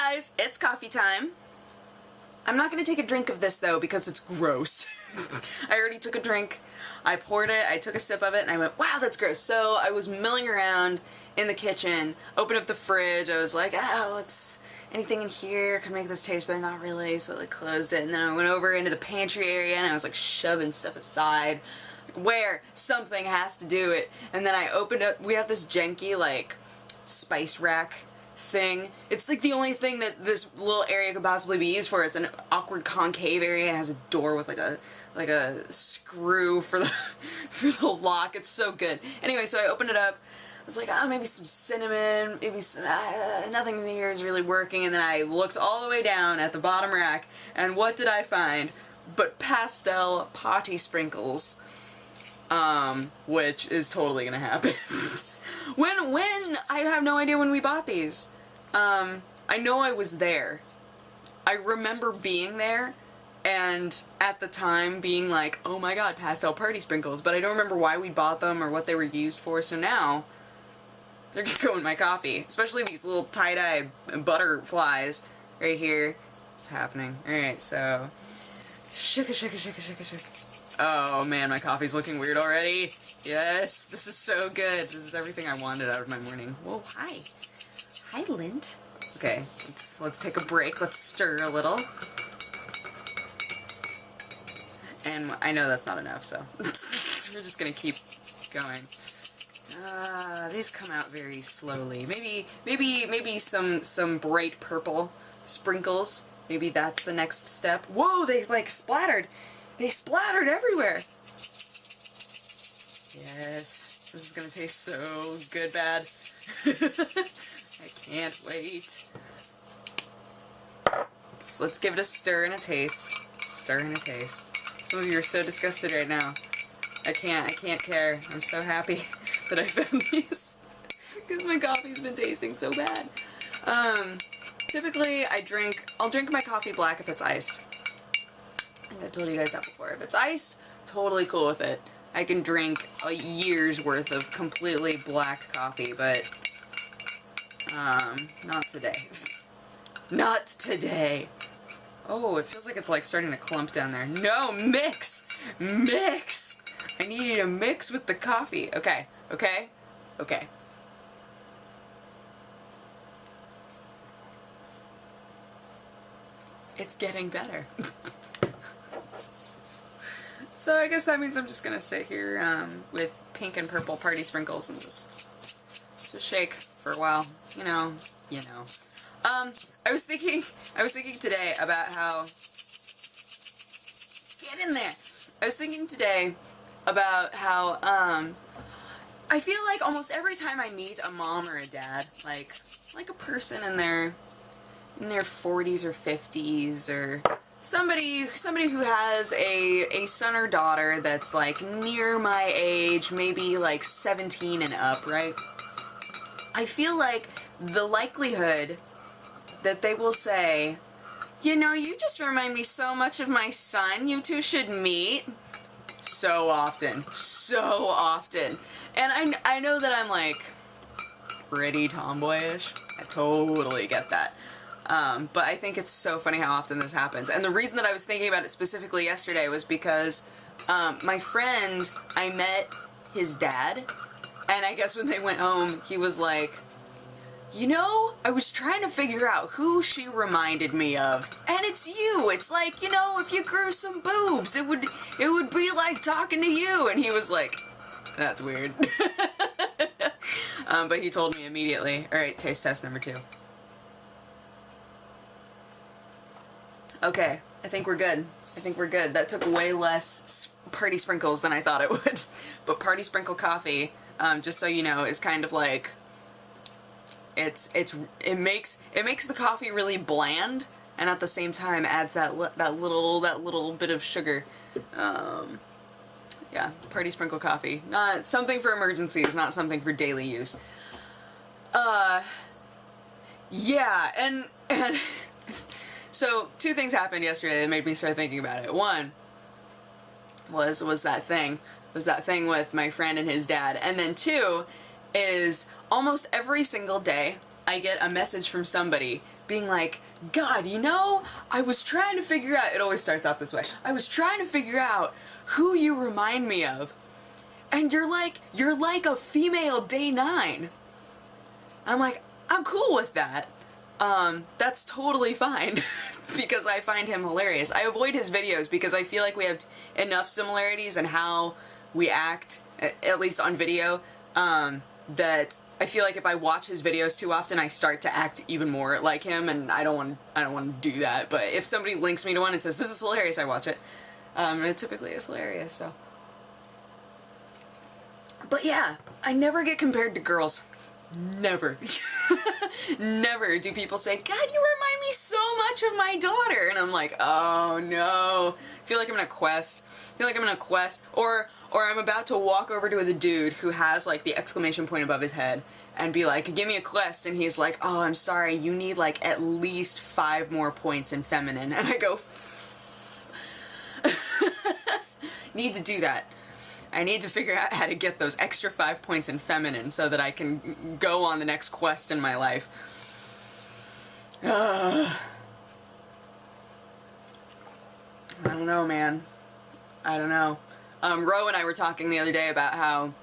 guys, it's coffee time. I'm not gonna take a drink of this though because it's gross. I already took a drink, I poured it, I took a sip of it, and I went, wow, that's gross. So I was milling around in the kitchen, opened up the fridge, I was like, oh, what's anything in here can make this taste, but not really, so I like closed it, and then I went over into the pantry area and I was like shoving stuff aside, like, where something has to do it, and then I opened up, we have this janky like spice rack thing. It's like the only thing that this little area could possibly be used for. It's an awkward concave area. It has a door with like a screw for the for the lock. It's so good. Anyway, so I opened it up. I was like, oh, maybe some cinnamon, maybe some, nothing in here is really working. And then I looked all the way down at the bottom rack, and what did I find but pastel potty sprinkles, which is totally gonna happen. When I have no idea when we bought these. I know I was there. I remember being there and at the time being like, oh my god, pastel party sprinkles, but I don't remember why we bought them or what they were used for, so now they're gonna go in my coffee. Especially these little tie-dye butterflies right here. It's happening. Alright, so shaka shaka shaka shaka shaka. Oh man, my coffee's looking weird already. Yes, this is so good. This is everything I wanted out of my morning. Whoa, hi. Hi, Lint. Okay, let's take a break. Let's stir a little. And I know that's not enough, so we're just gonna keep going. These come out very slowly. Maybe some bright purple sprinkles. Maybe that's the next step. Whoa, they like splattered. They splattered everywhere. Yes, this is gonna taste so good, bad. I can't wait. Let's give it a stir and a taste. Stir and a taste. Some of you are so disgusted right now. I can't care. I'm so happy that I found these because my coffee's been tasting so bad. Typically I'll drink my coffee black if it's iced. I think I told you guys that before. If it's iced, totally cool with it. I can drink a year's worth of completely black coffee, but not today. Not today. Oh, it feels like it's like starting to clump down there. No, mix! Mix! I need you to mix with the coffee. Okay, okay, okay. It's getting better. So I guess that means I'm just gonna sit here with pink and purple party sprinkles and just shake for a while. You know. I was thinking today about how, get in there. I was thinking today about how I feel like almost every time I meet a mom or a dad, like a person in their 40s or 50s or somebody who has a son or daughter that's like near my age, maybe like 17 and up, right? I feel like the likelihood that they will say, you know, you just remind me so much of my son, you two should meet, so often. And I know that I'm like pretty tomboyish. I totally get that. But I think it's so funny how often this happens. And the reason that I was thinking about it specifically yesterday was because my friend, I met his dad, and I guess when they went home, he was like, you know, I was trying to figure out who she reminded me of, and it's you. It's like, you know, if you grew some boobs, it would be like talking to you. And he was like, that's weird. But he told me immediately. All right, taste test number 2. Okay, I think we're good. That took way less party sprinkles than I thought it would. But party sprinkle coffee, just so you know, is kind of like, it makes the coffee really bland, and at the same time adds that little bit of sugar. Yeah, party sprinkle coffee. Not something for emergencies, not something for daily use. Yeah, and so 2 things happened yesterday that made me start thinking about it. One was that thing with my friend and his dad, and then 2 is almost every single day I get a message from somebody being like, God, you know, I was trying to figure out, it always starts off this way, I was trying to figure out who you remind me of, and you're like a female Day 9. I'm like, I'm cool with that. That's totally fine because I find him hilarious. I avoid his videos because I feel like we have enough similarities in how we act, at least on video, that I feel like if I watch his videos too often, I start to act even more like him, and I don't want to do that. But if somebody links me to one and says, this is hilarious, I watch it. It typically is hilarious, so. But yeah, I never get compared to girls. Never. Never do people say, God, you remind me so much of my daughter. And I'm like, oh no. I feel like I'm in a quest. Or I'm about to walk over to the dude who has like the exclamation point above his head and be like, give me a quest. And he's like, oh, I'm sorry, you need like at least 5 more points in feminine. And I go, need to do that. I need to figure out how to get those extra 5 points in feminine so that I can go on the next quest in my life. I don't know, man. I don't know. Ro and I were talking the other day about how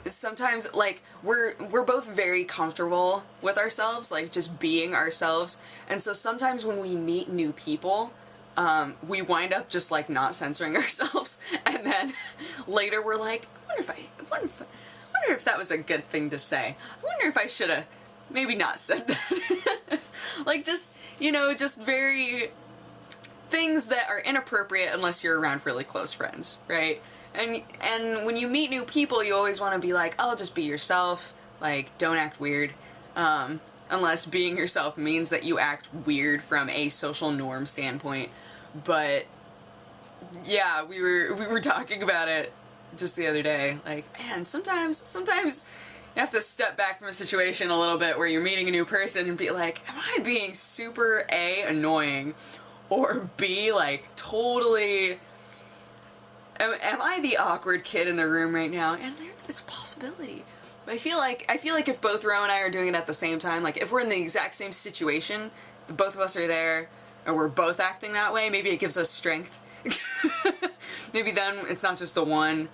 sometimes, like, we're both very comfortable with ourselves, like, just being ourselves, and so sometimes when we meet new people, we wind up just, like, not censoring ourselves, and then later we're like, I wonder if that was a good thing to say. I wonder if I should have maybe not said that. Like, just, you know, just very things that are inappropriate unless you're around really close friends, right? And when you meet new people, you always want to be like, oh, just be yourself, like, don't act weird, unless being yourself means that you act weird from a social norm standpoint. But yeah, we were talking about it just the other day, like, man, sometimes you have to step back from a situation a little bit where you're meeting a new person and be like, am I being super A, annoying, or B, like, totally, am I the awkward kid in the room right now? And it's a possibility. But I feel like if both Ro and I are doing it at the same time, like if we're in the exact same situation, the both of us are there, and we're both acting that way, maybe it gives us strength. Maybe then it's not just the one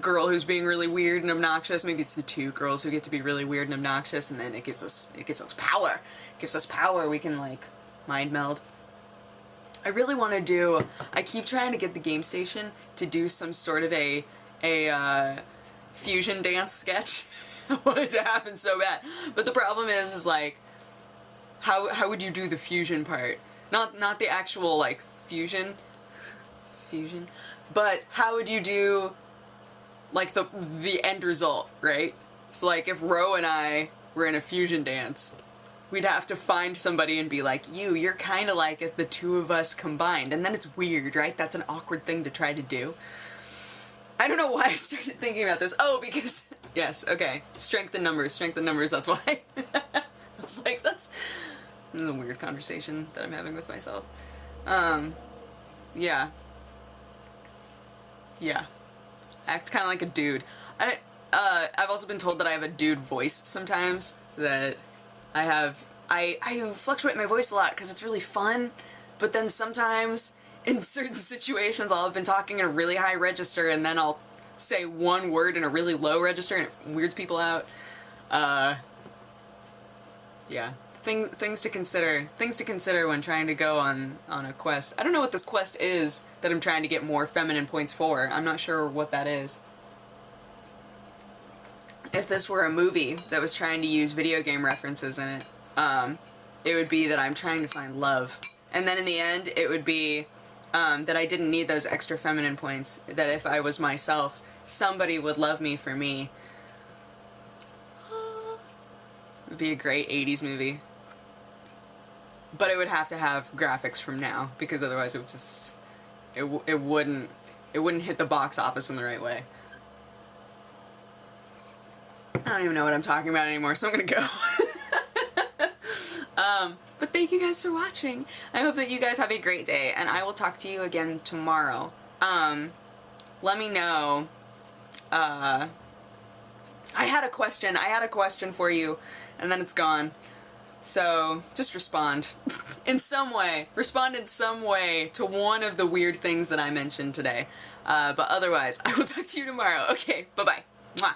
girl who's being really weird and obnoxious, maybe it's the 2 girls who get to be really weird and obnoxious, and then it gives us power. It gives us power, we can, like, mind meld. I really want to do, I keep trying to get the game station to do some sort of a fusion dance sketch. I want it to happen so bad. But the problem is like, how would you do the fusion part? Not the actual, like, fusion, but how would you do, like, the end result, right? So, like, if Ro and I were in a fusion dance, we'd have to find somebody and be like, you're kind of like if the 2 of us combined. And then it's weird, right? That's an awkward thing to try to do. I don't know why I started thinking about this. Oh, because, yes, okay. Strength in numbers, that's why. I was like, this is a weird conversation that I'm having with myself. Yeah. Yeah. Act kind of like a dude. I've also been told that I have a dude voice sometimes, that I fluctuate my voice a lot because it's really fun, but then sometimes in certain situations I'll have been talking in a really high register and then I'll say one word in a really low register and it weirds people out. Yeah. Things to consider when trying to go on a quest. I don't know what this quest is that I'm trying to get more feminine points for. I'm not sure what that is. If this were a movie that was trying to use video game references in it, it would be that I'm trying to find love. And then in the end, it would be that I didn't need those extra feminine points, that if I was myself, somebody would love me for me. It would be a great 80s movie. But it would have to have graphics from now, because otherwise it would just, it wouldn't hit the box office in the right way. I don't even know what I'm talking about anymore, so I'm gonna go. But thank you guys for watching. I hope that you guys have a great day, and I will talk to you again tomorrow. Let me know. I had a question for you and then it's gone. So, just respond. In some way. Respond in some way to one of the weird things that I mentioned today. But otherwise, I will talk to you tomorrow. Okay, bye-bye. Mwah.